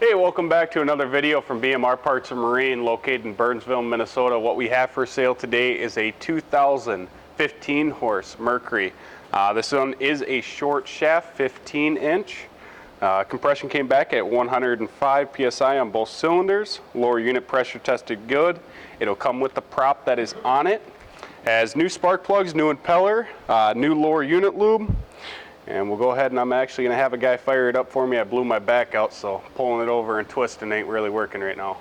Hey, welcome back to another video from BMR Parts and Marine located in Burnsville, Minnesota. What we have for sale today is a 2015 horse Mercury. This one is a short shaft, 15-inch. Compression came back at 105 psi on both cylinders. Lower unit pressure tested good. It'll come with the prop that is on it. Has new spark plugs, new impeller, new lower unit lube. And we'll go ahead and I'm actually going to have a guy fire it up for me. I blew my back out, so pulling it over and twisting ain't really working right now.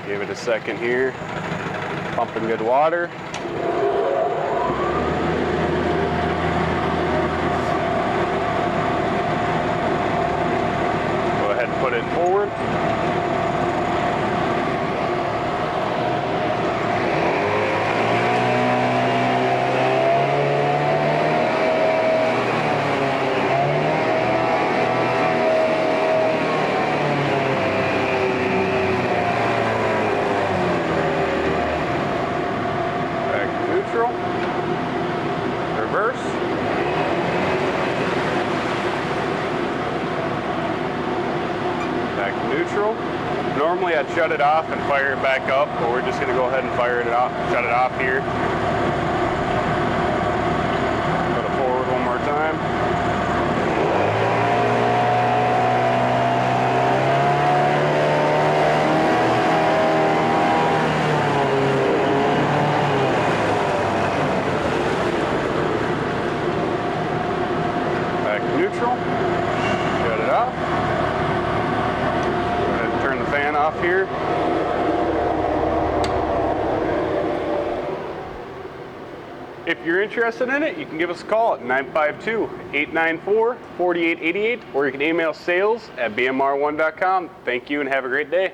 Give it a second here. Pumping good water. Go ahead and put it forward. Reverse. Back to neutral. Normally I'd shut it off and fire it back up, but we're just going to go ahead and fire it off, shut it off here. Put it forward one more time. Neutral, shut it off. Go ahead and turn the fan off here. If you're interested in it, you can give us a call at 952-894-4888, or you can email sales@bmr1.com. Thank you and have a great day.